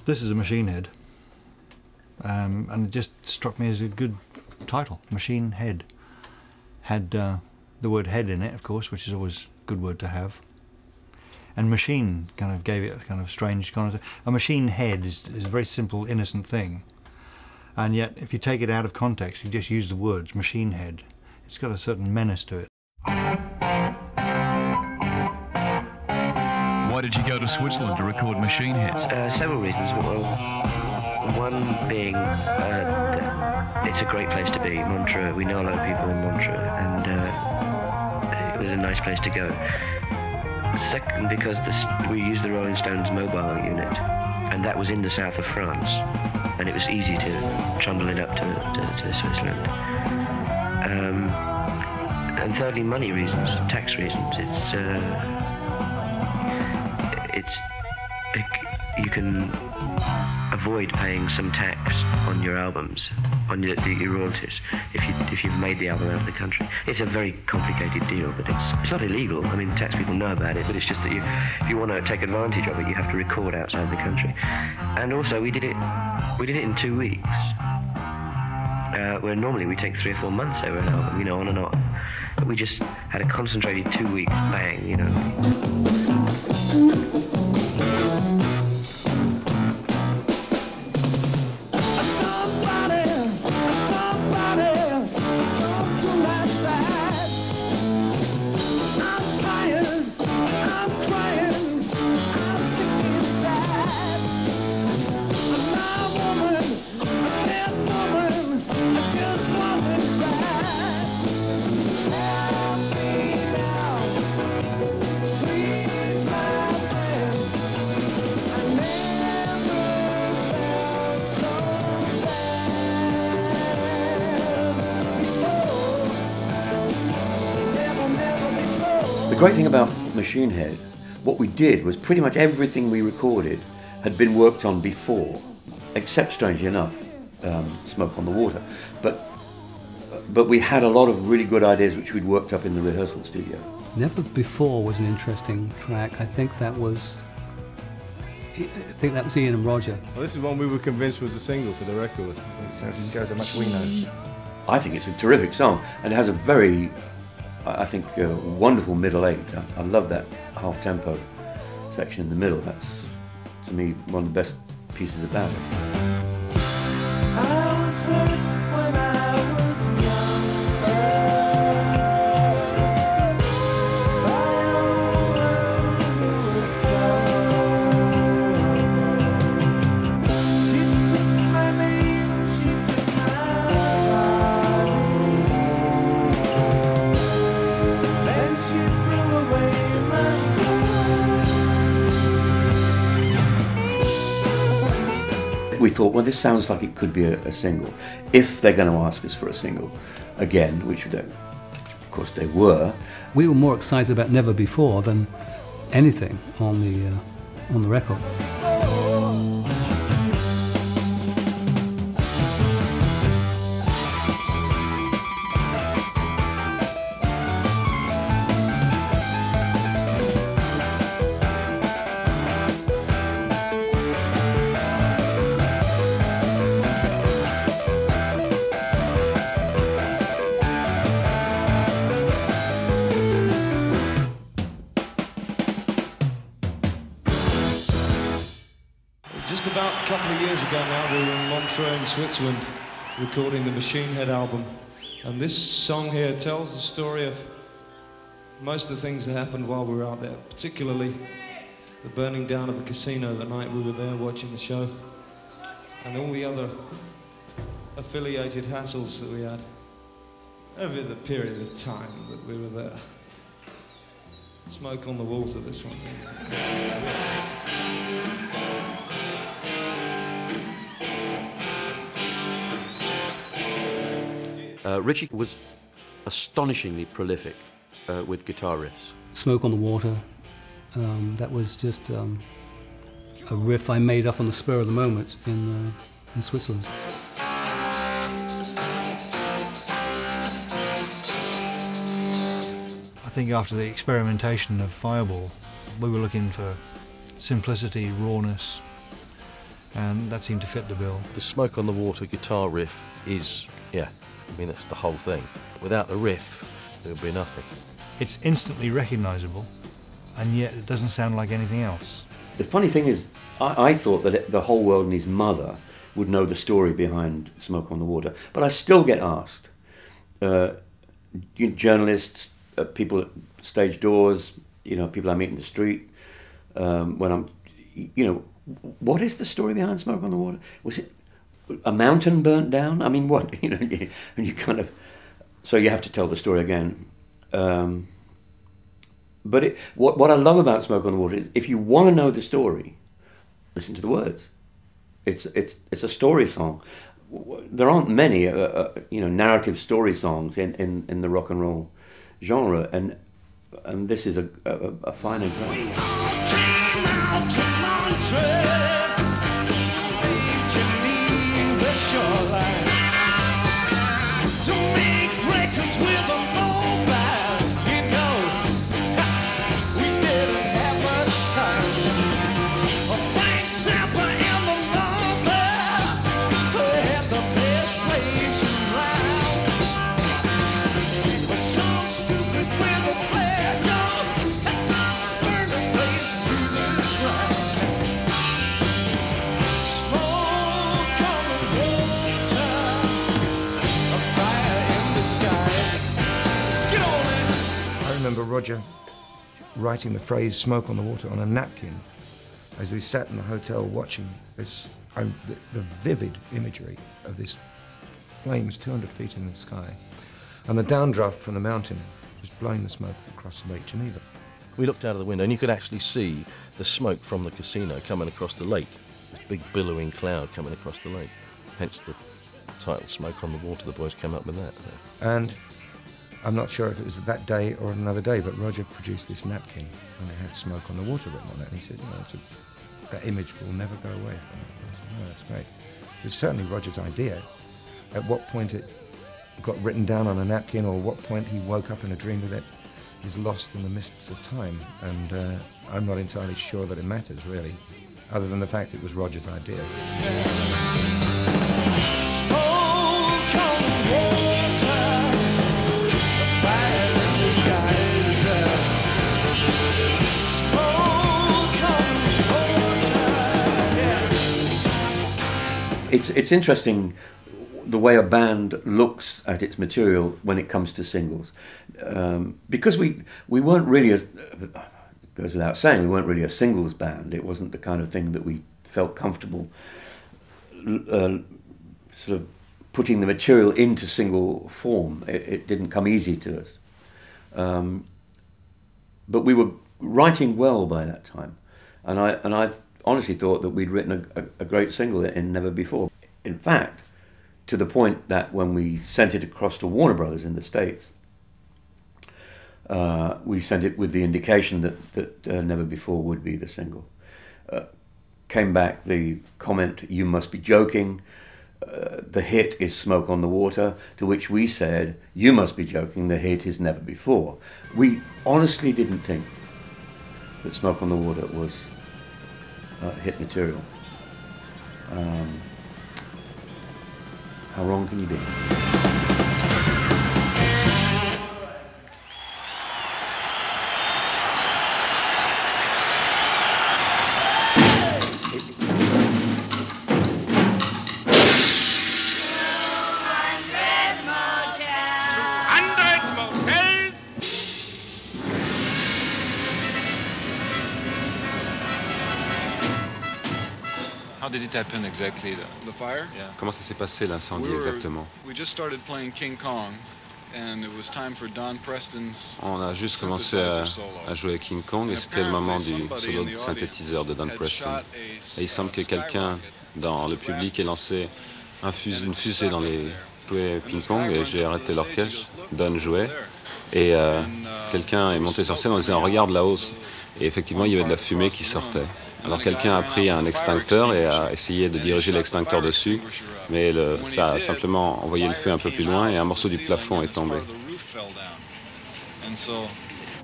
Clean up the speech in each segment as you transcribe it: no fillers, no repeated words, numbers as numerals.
This is a Machine Head, and it just struck me as a good title. Machine Head had the word head in it, of course, which is always a good word to have. And machine kind of gave it a kind of strange connotation. A machine head is a very simple, innocent thing, and yet if you take it out of context, you just use the words machine head, it's got a certain menace to it. Why did you go to Switzerland to record Machine Heads? Several reasons. Well, one being it's a great place to be, Montreux. We know a lot of people in Montreux, and it was a nice place to go. Second, because we used the Rolling Stones mobile unit, and that was in the south of France, and it was easy to trundle it up to Switzerland. And thirdly, money reasons, tax reasons. You can avoid paying some tax on your albums, on your royalties, if you've made the album out of the country. It's a very complicated deal, but it's not illegal. I mean, tax people know about it, but it's just that if you want to take advantage of it, you have to record outside the country. And also, we did it in 2 weeks, where normally we take 3 or 4 months over an album, you know, on and on. But we just had a concentrated 2 weeks bang, you know. The great thing about Machine Head, what we did was pretty much everything we recorded had been worked on before, except, strangely enough, Smoke on the Water. But we had a lot of really good ideas which we'd worked up in the rehearsal studio. Never Before was an interesting track. I think that was Ian and Roger. Well, this is one we were convinced was a single for the record. So it just goes how much we know. I think it's a terrific song, and it has a very, I think, wonderful middle eight. I love that half-tempo section in the middle. That's, to me, one of the best pieces about it. We thought, well, this sounds like it could be a single. If they're going to ask us for a single again, which they, of course they were. We were more excited about Never Before than anything on the record. Just about a couple of years ago now, we were in Montreux in Switzerland recording the Machine Head album, and this song here tells the story of most of the things that happened while we were out there, particularly the burning down of the casino the night we were there watching the show, and all the other affiliated hassles that we had over the period of time that we were there. Smoke on the Water, this one. Ritchie was astonishingly prolific with guitar riffs. Smoke on the Water, that was just a riff I made up on the spur of the moment in Switzerland. I think after the experimentation of Fireball, we were looking for simplicity, rawness, and that seemed to fit the bill. The Smoke on the Water guitar riff is, yeah, I mean, that's the whole thing. Without the riff, there would be nothing. It's instantly recognisable, and yet it doesn't sound like anything else. The funny thing is, I thought that the whole world and his mother would know the story behind Smoke on the Water, but I still get asked. Journalists, people at stage doors, people I meet in the street, when I'm, what is the story behind Smoke on the Water? Was it a mountain burnt down? I mean, what? And you kind of, so you have to tell the story again. But what I love about Smoke on the Water is if you want to know the story, listen to the words. It's a story song. There aren't many narrative story songs in the rock and roll genre, and this is a fine example. We all came out to Montreal, Geneva shoreline, to make records with a mobile. We didn't have much time. Frank Zappa and the Lovers had the best place around. Some stupid with a flare gun burn the place to the ground. Smoke on the water, a fire in the sky. Get on it. I remember Roger writing the phrase "smoke on the water" on a napkin as we sat in the hotel watching this, the vivid imagery of this flames 200 feet in the sky, and the downdraft from the mountain was blowing the smoke across Lake Geneva. We looked out of the window and you could actually see the smoke from the casino coming across the lake, this big billowing cloud coming across the lake, hence the title Smoke on the Water. The boys came up with that. And I'm not sure if it was that day or another day, but Roger produced this napkin and it had Smoke on the Water written on it, and he said, that image will never go away from it. I said, no, that's great. It was certainly Roger's idea. At what point it got written down on a napkin, or what point he woke up in a dream with it, is lost in the mists of time, and I'm not entirely sure that it matters, really, other than the fact it was Roger's idea. Smoke on the water, a fire in the sky. Smoke on the water, yeah. It's interesting the way a band looks at its material when it comes to singles, because we weren't really, it goes without saying, we weren't really a singles band. It wasn't the kind of thing that we felt comfortable sort of putting the material into single form. It didn't come easy to us, but we were writing well by that time, and I honestly thought that we'd written a great single in Never Before. In fact, to the point that when we sent it across to Warner Brothers in the States, we sent it with the indication that Never Before would be the single. Came back the comment, "You must be joking, the hit is Smoke on the Water," to which we said, "You must be joking, the hit is Never Before." We honestly didn't think that Smoke on the Water was hit material. How wrong can you be? How did it happen exactly? The fire? Yeah. Comment ça s'est passé l'incendie exactement? We just started playing King Kong, and it was time for Don Preston's. On a juste commencé à jouer King Kong et c'était le moment du solo de synthétiseur de Don Preston. Et il semble que quelqu'un dans le public ait lancé une fusée dans les jouets King Kong et j'ai arrêté l'orchestre. Don jouait et quelqu'un est monté sur scène en disant "Regarde là-haut." Et effectivement, il y avait de la fumée qui sortait. Alors quelqu'un a pris un extincteur et a essayé de diriger l'extincteur dessus, mais ça a simplement envoyé le feu un peu plus loin et un morceau du plafond est tombé.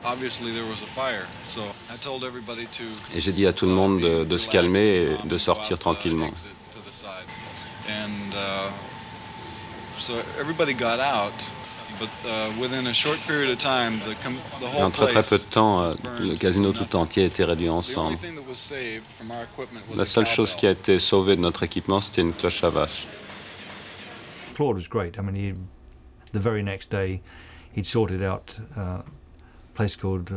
obviously there was a fire. So I told everybody to. Et j'ai dit à tout le monde de se calmer et de sortir tranquillement. And so everybody got out, but within a short period of time, the Et whole en très place peu de temps, le casino tout entier a été réduit ensemble. La seule chose qui a été sauvée de notre équipement, c'était une cloche à vache. Claude was great. I mean, the very next day, he'd sorted out a place called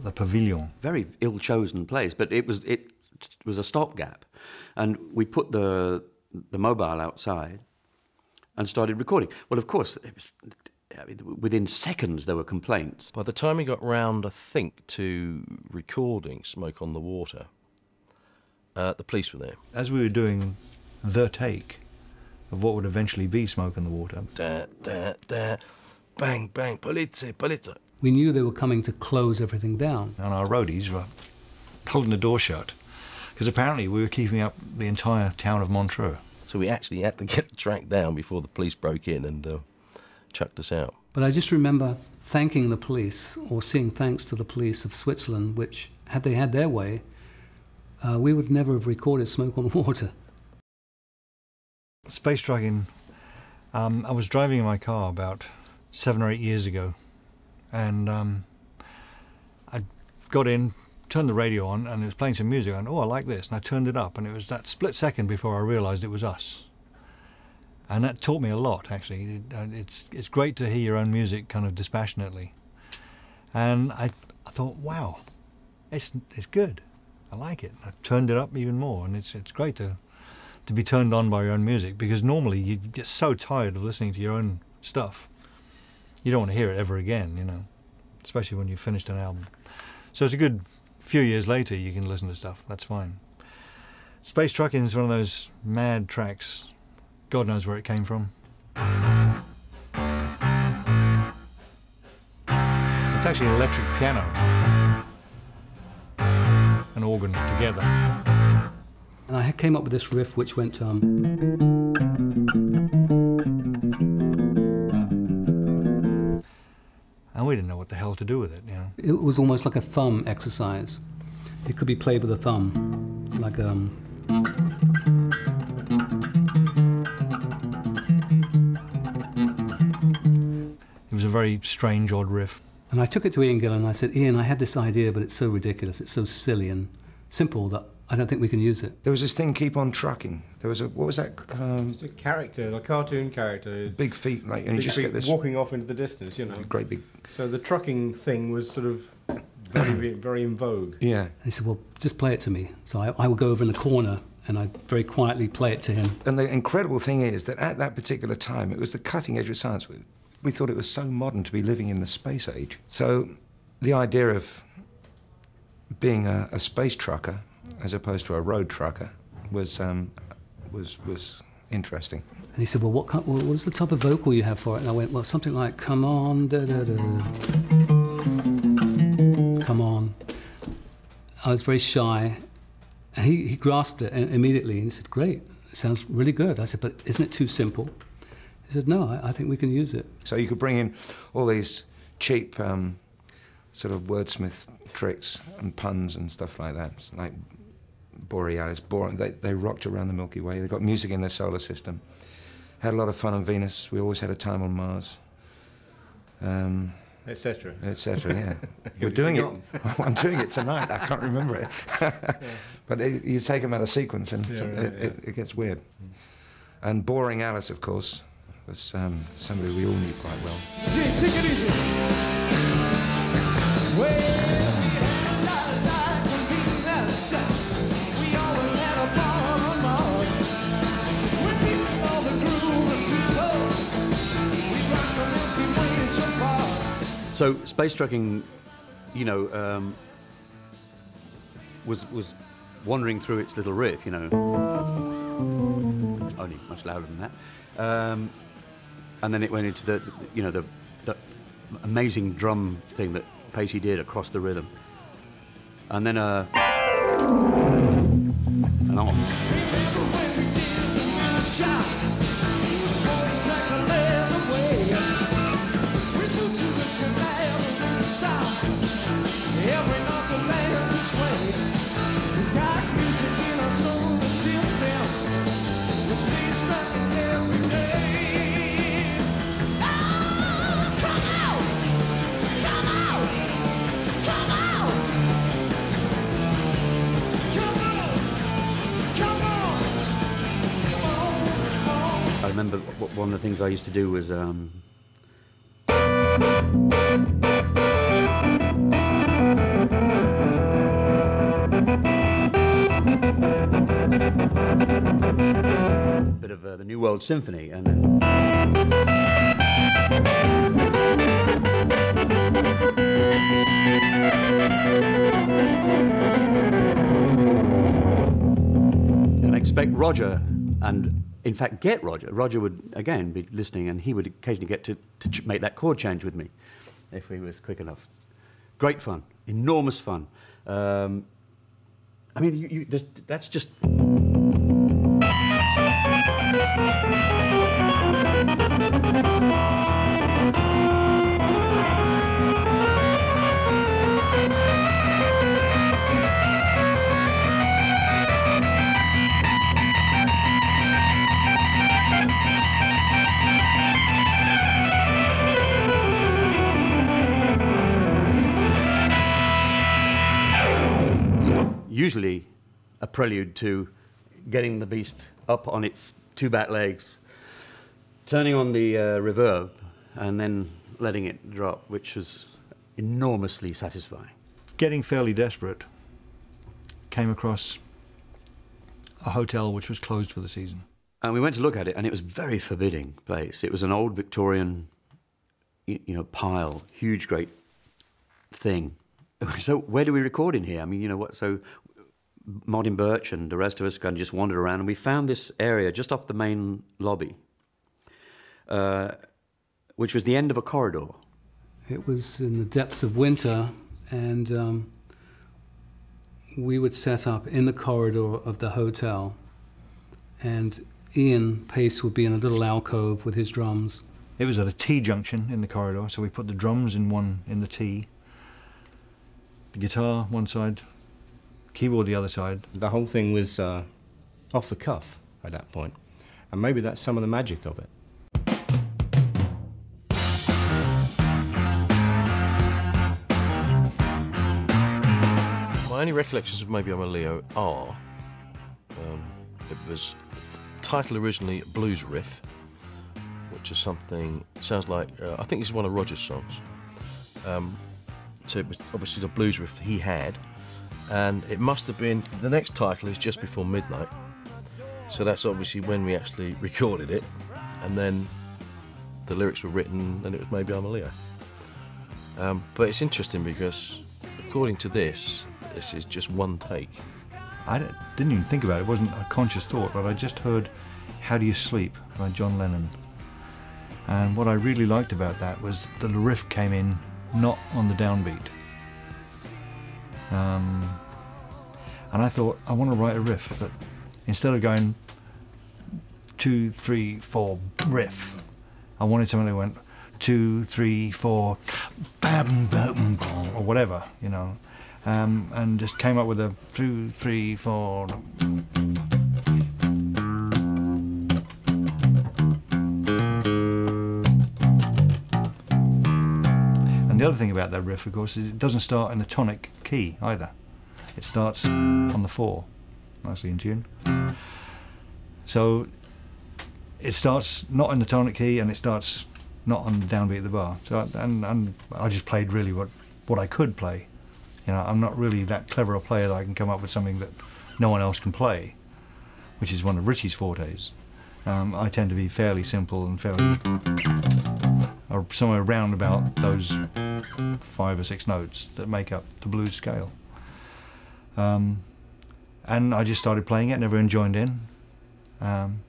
the Pavilion. Very ill-chosen place, but it was a stopgap, and we put the mobile outside and started recording. Well, of course, within seconds there were complaints. By the time we got round, I think, to recording Smoke on the Water, the police were there. As we were doing the take of what would eventually be Smoke on the Water. Da, da, da, bang, bang, polizia, polizia. We knew they were coming to close everything down. And our roadies were holding the door shut, because apparently we were keeping up the entire town of Montreux. So we actually had to get the track down before the police broke in and chucked us out. But I just remember thanking the police, or saying thanks to the police of Switzerland, which, had they had their way, we would never have recorded Smoke on the Water. Space trucking, I was driving in my car about 7 or 8 years ago, and I got in, turned the radio on, and it was playing some music, and oh, I like this, and I turned it up, and it was that split second before I realised it was us. And that taught me a lot, actually. It's great to hear your own music kind of dispassionately. And I thought, wow, it's good. I like it. I turned it up even more, and it's great to be turned on by your own music, because normally you get so tired of listening to your own stuff. You don't want to hear it ever again, you know, especially when you've finished an album. So it's a good few years later you can listen to stuff, that's fine. Space Trucking is one of those mad tracks. God knows where it came from. It's actually an electric piano and organ together. And I came up with this riff which went, and we didn't know what the hell to do with it, you know. It was almost like a thumb exercise. It could be played with a thumb, like It was a very strange, odd riff. And I took it to Ian Gillan and I said, Ian, I had this idea, but it's so ridiculous, it's so silly and simple that I don't think we can use it. There was this thing, Keep On Trucking. There was a, what was that? It's a character, a cartoon character. Big feet, like, and you big just feet get this walking off into the distance, you know. Great big. So the trucking thing was sort of very, very in vogue. Yeah. And he said, well, just play it to me. So I would go over in the corner and I'd very quietly play it to him. And the incredible thing is that at that particular time, it was the cutting edge of science. We thought it was so modern to be living in the space age. So the idea of being a space trucker as opposed to a road trucker was interesting. And he said, well, what was the type of vocal you have for it? And I went, well, something like, come on, da da da. Come on. I was very shy. And he grasped it immediately and he said, great, it sounds really good. I said, but isn't it too simple? He said, no, I think we can use it. So you could bring in all these cheap sort of wordsmith tricks and puns and stuff like that. It's like Borealis, they rocked around the Milky Way. They got music in their solar system. Had a lot of fun on Venus. We always had a time on Mars. Etc. Etc. Yeah. We're doing it. I'm doing it tonight. I can't remember it. But you take them out of sequence and it gets weird. And Boring Alice, of course, was somebody we all knew quite well. Yeah, take it easy. Well, we had a lot of Venus. We always had a bar on Mars. When we were all the groove and people, we rocked the Milky Way so far. So space trucking, you know, was wandering through its little riff, you know, only much louder than that, and then it went into the, you know, the amazing drum thing that Paice did across the rhythm, and then and off. Every knuckle band to sway. We got music in our solar system. It's bass striking every day. Oh, come out! Come out! Come out! Come on! Come on! Come on! I remember one of the things I used to do was bit of the New World Symphony, and then and I expect Roger, and in fact get Roger. Roger would again be listening, and he would occasionally get to make that chord change with me if he was quick enough. Great fun, enormous fun. I mean, that's just. Usually a prelude to getting the beast up on its two back legs, turning on the reverb, and then letting it drop, which was enormously satisfying. Getting fairly desperate, came across a hotel which was closed for the season. And we went to look at it, and it was a very forbidding place. It was an old Victorian, pile, huge, great thing. So where do we record in here? I mean, so Martin Birch and the rest of us kind of just wandered around, and we found this area just off the main lobby, which was the end of a corridor. It was in the depths of winter, and we would set up in the corridor of the hotel, and Ian Paice would be in a little alcove with his drums. It was at a T-junction in the corridor, so we put the drums in the T, the guitar one side, keyboard the other side. The whole thing was off the cuff at that point, and maybe that's some of the magic of it. My only recollections of Maybe I'm a Leo are it was title originally Blues Riff, which is something, sounds like, I think this is one of Roger's songs. So it was obviously the blues riff he had, and it must have been, the next title is Just Before Midnight, so that's obviously when we actually recorded it, and then the lyrics were written and it was Maybe I'm a Leo. But it's interesting because according to this is just one take. I didn't even think about it. It wasn't a conscious thought, but I just heard How Do You Sleep by John Lennon, and what I really liked about that was that the riff came in not on the downbeat. And I thought, I want to write a riff that instead of going 2, 3, 4 riff, I wanted something that went 2, 3, 4 bam, bam, or whatever, and just came up with a 2, 3, 4. And the other thing about that riff, of course, is it doesn't start in the tonic key either. It starts on the 4, nicely in tune. So it starts not in the tonic key, and it starts not on the downbeat of the bar. So and I just played really what I could play. I'm not really that clever a player that I can come up with something that no one else can play, which is one of Ritchie's fortes. I tend to be fairly simple and fairly, or somewhere around about those 5 or 6 notes that make up the blues scale. And I just started playing it, and everyone joined in. And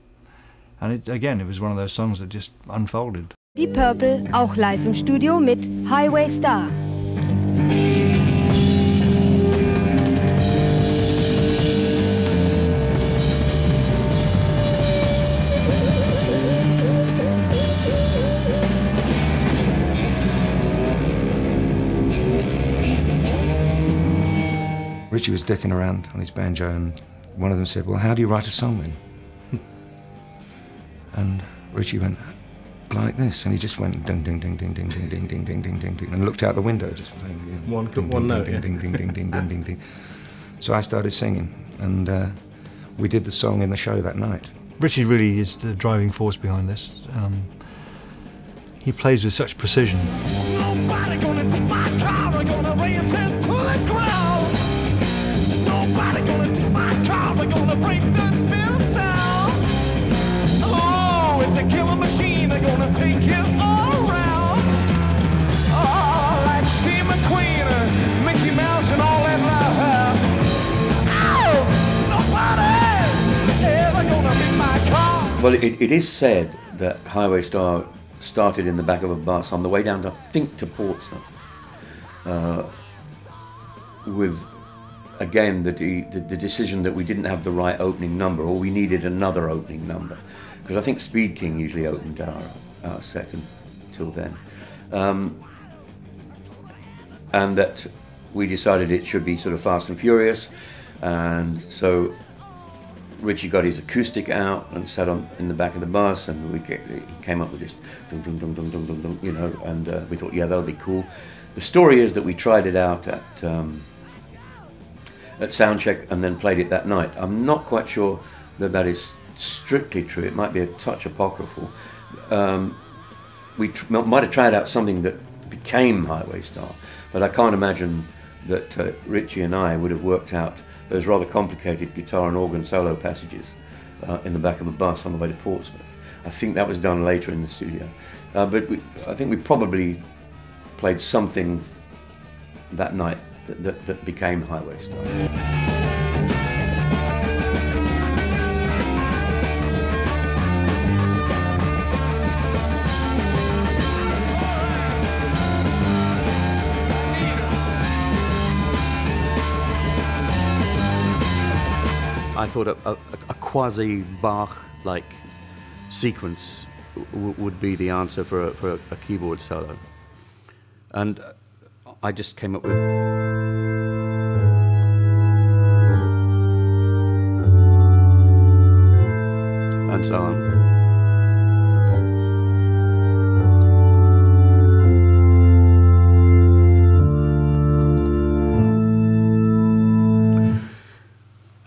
it was one of those songs that just unfolded. Deep Purple, auch live im Studio mit Highway Star. Ritchie was dicking around on his banjo, and one of them said, "Well, how do you write a song then?" And Ritchie went like this, and he just went ding ding ding ding ding ding ding ding ding ding ding ding, and looked out the window, just playing one note, ding ding ding ding ding ding ding ding. So I started singing, and we did the song in the show that night. Ritchie really is the driving force behind this. He plays with such precision. Nobody gonna take my car, we're gonna race it to the ground. Nobody gonna take my car, we're gonna break this bill sound. Oh, it's a killer machine, they're gonna take you all around. Oh, like Steve McQueen and Mickey Mouse and all that love. Oh, nobody ever gonna be my car. Well, it is said that Highway Star started in the back of a bus on the way down, I think, to Portsmouth, with, again, the decision that we didn't have the right opening number, or we needed another opening number, because I think Speed King usually opened our set until then, and that we decided it should be sort of Fast and Furious, and so Ritchie got his acoustic out and sat in the back of the bus, and he came up with this dum dum dum dum dum dum dum, you know, and we thought, yeah, that'll be cool. The story is that we tried it out at soundcheck and then played it that night. I'm not quite sure that is strictly true. It might be a touch apocryphal. We might have tried out something that became Highway Star, but I can't imagine that Ritchie and I would have worked out those rather complicated guitar and organ solo passages in the back of a bus on the way to Portsmouth. I think that was done later in the studio. But I think we probably played something that night that became Highway Star. I thought a quasi-Bach-like sequence would be the answer for a keyboard solo. And I just came up with... and so on.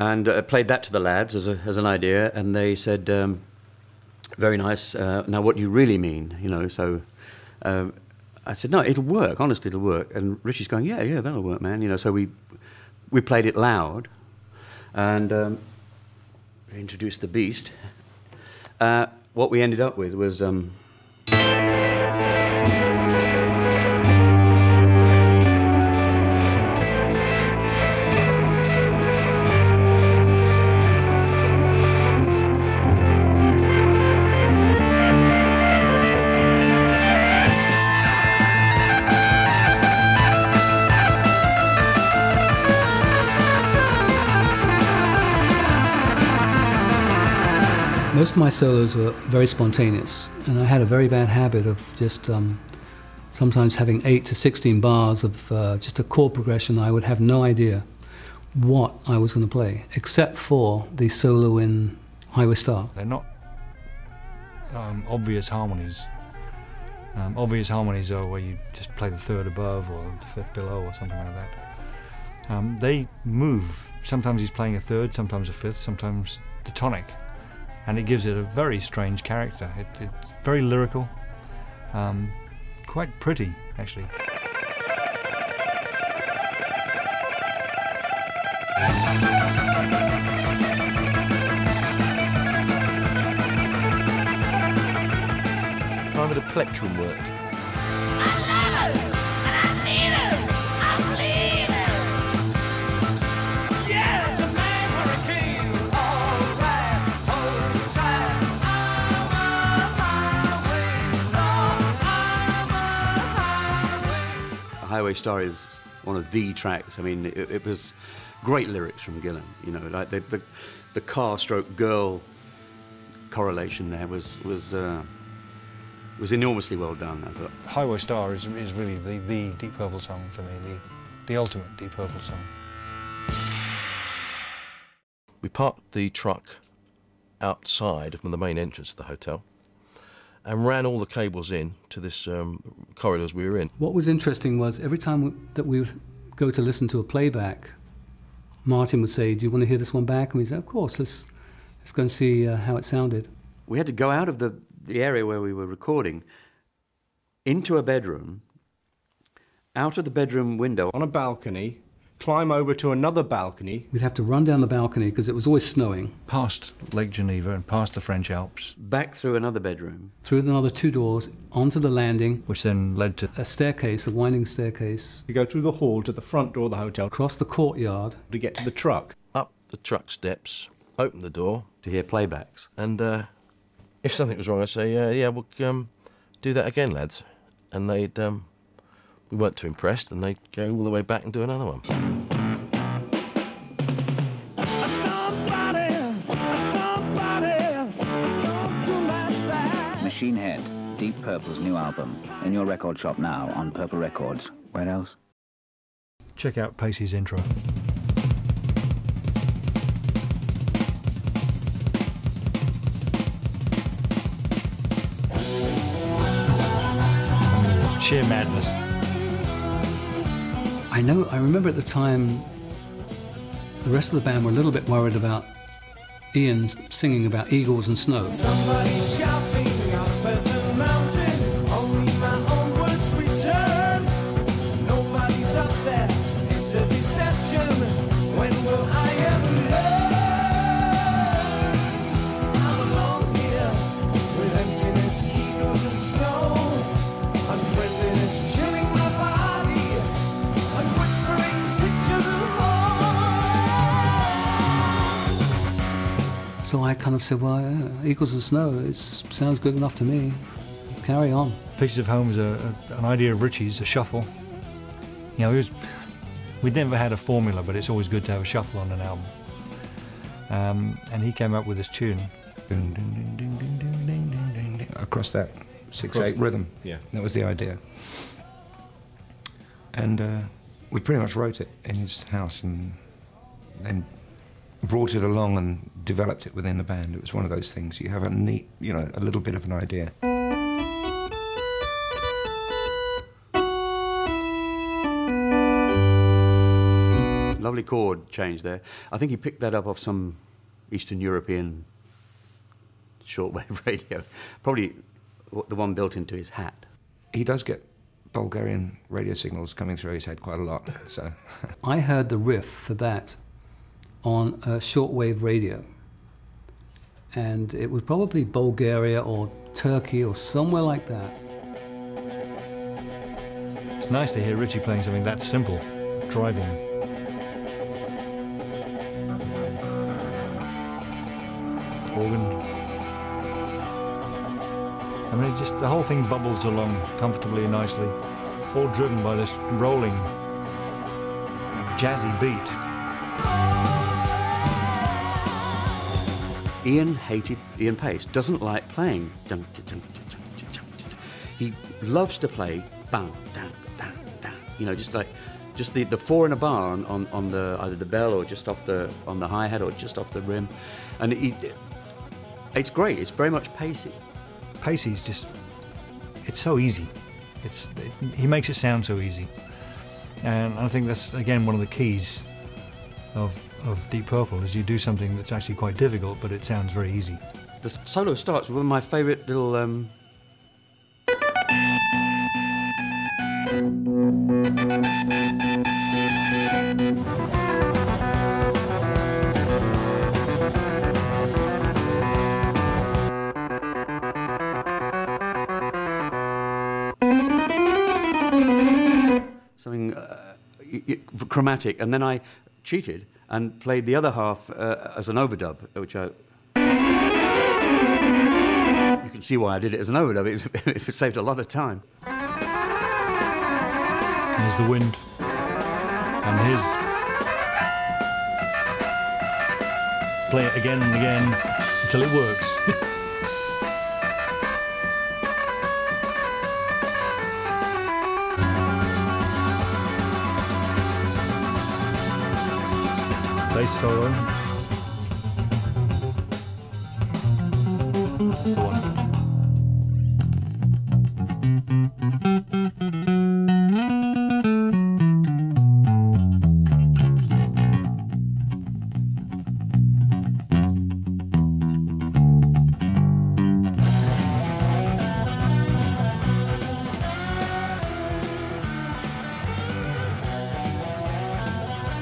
And played that to the lads as an idea, and they said, "Very nice. Now, what do you really mean?" You know. So I said, "No, it'll work. Honestly, it'll work." And Ritchie's going, "Yeah, that'll work, man." You know. So we played it loud, and introduced the beast. What we ended up with was. Most of my solos were very spontaneous, and I had a very bad habit of just sometimes having 8 to 16 bars of just a chord progression. I would have no idea what I was going to play, except for the solo in Highway Star. They're not obvious harmonies. Obvious harmonies are where you just play the third above or the fifth below or something like that. They move. Sometimes he's playing a third, sometimes a fifth, sometimes the tonic. And it gives it a very strange character. It's very lyrical, quite pretty, actually. Find a bit of plectrum work. Highway Star is one of the tracks. I mean, it was great lyrics from Gillan. You know, like the car/girl correlation there was enormously well done, I thought. Highway Star is really the Deep Purple song for me, the ultimate Deep Purple song. we parked the truck outside from the main entrance of the hotel and ran all the cables in to this corridors we were in. What was interesting was every time that we would go to listen to a playback, Martin would say, "Do you want to hear this one back?" And we'd say, "Of course, let's go and see how it sounded." We had to go out of the area where we were recording into a bedroom, out of the bedroom window. On a balcony, climb over to another balcony. We'd have to run down the balcony because it was always snowing. Past Lake Geneva and past the French Alps. Back through another bedroom. Through another 2 doors, onto the landing. Which then led to a staircase, a winding staircase. You go through the hall to the front door of the hotel. Across the courtyard. To get to the truck. Up the truck steps, open the door. To hear playbacks. And if something was wrong, I'd say, yeah, we'll do that again, lads. And they'd, we weren't too impressed, and they'd go all the way back and do another one. Machine Head, Deep Purple's new album, in your record shop now on Purple Records. Where else? Check out Paice's intro. Sheer madness. I remember at the time, the rest of the band were a little bit worried about Ian singing about eagles and snow. Somebody's shouting out Pleasant Mountain, only my own words return. Nobody's up there, it's a deception. When will I ever learn? I'm alone here with emptiness, eagles and snow. Unfriendliness chilling my body, and whispering pictures of home. So I kind of said, well, eagles and snow, it sounds good enough to me. Carry on. Pieces of Home is an idea of Ritchie's, a shuffle. You know, we'd never had a formula, but it's always good to have a shuffle on an album. And he came up with this tune. Across that 6/8 rhythm. Yeah. That was the idea. And we pretty much wrote it in his house and then brought it along and developed it within the band. It was one of those things. You have a neat, you know, a little bit of an idea. Lovely chord change there. I think he picked that up off some Eastern European shortwave radio. Probably the one built into his hat. He does get Bulgarian radio signals coming through his head quite a lot, so... I heard the riff for that on a shortwave radio. And it was probably Bulgaria or Turkey or somewhere like that. It's nice to hear Ritchie playing something that simple, driving. Organ. I mean, just the whole thing bubbles along comfortably and nicely, all driven by this rolling, jazzy beat. Ian Paice doesn't like playing. He loves to play bang, dang, dang, dang. You know, just the 4 in a bar on the either the bell or just off on the hi-hat or just off the rim, and it's great. It's very much Pacey. Pacey's just, it's so easy. He makes it sound so easy, and I think that's again one of the keys of Deep Purple is you do something that's actually quite difficult, but it sounds very easy. The solo starts with one of my favourite little. Something chromatic, and then I cheated and played the other half as an overdub, which you can see why I did it as an overdub. It saved a lot of time. Here's the wind, and his play it again and again until it works. Bass solo. That's the one.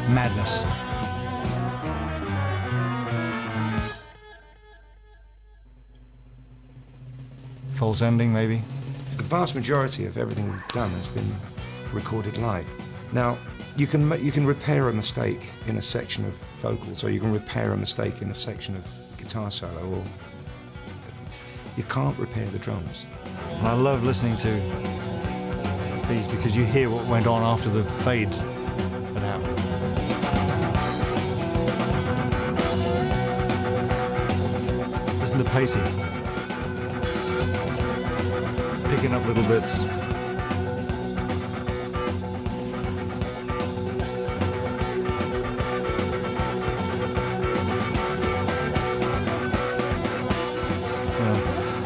Madness. False ending, maybe. The vast majority of everything we've done has been recorded live. Now, you can repair a mistake in a section of vocals, or you can repair a mistake in a section of guitar solo, or you can't repair the drums. And I love listening to these because you hear what went on after the fade had happened. Listen to Pacey, picking up little bits.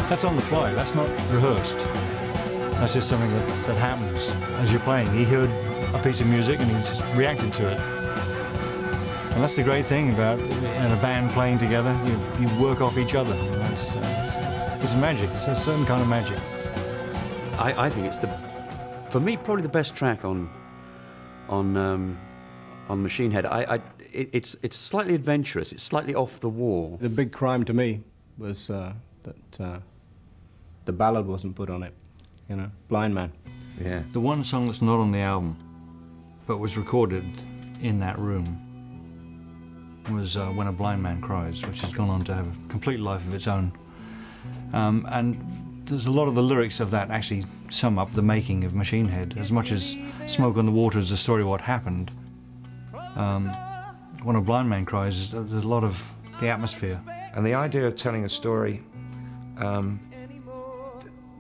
That's on the fly, that's not rehearsed. That's just something that happens as you're playing. He heard a piece of music and he just reacted to it. And that's the great thing about in a band playing together, you work off each other. It's magic, it's a certain kind of magic. I think it's for me, probably the best track on Machine Head. It's slightly adventurous, it's slightly off the wall. The big crime to me was that the ballad wasn't put on it, you know, Blind Man. Yeah. The one song that's not on the album, but was recorded in that room, was When a Blind Man Cries, which has gone on to have a complete life of its own. And there's a lot of the lyrics of that actually sum up the making of Machine Head. As much as Smoke on the Water is the story of what happened, When a Blind Man Cries, there's a lot of the atmosphere. And the idea of telling a story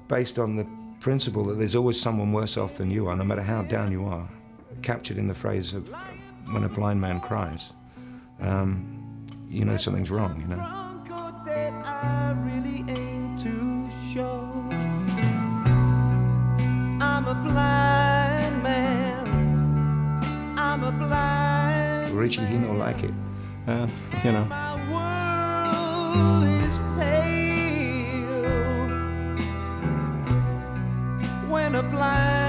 based on the principle that there's always someone worse off than you are, no matter how down you are, captured in the phrase of when a blind man cries, you know something's wrong, you know. I really ain't too sure. I'm a blind man. I'm a blind Ritchie, he don't like it. You know. My world is pale when a blind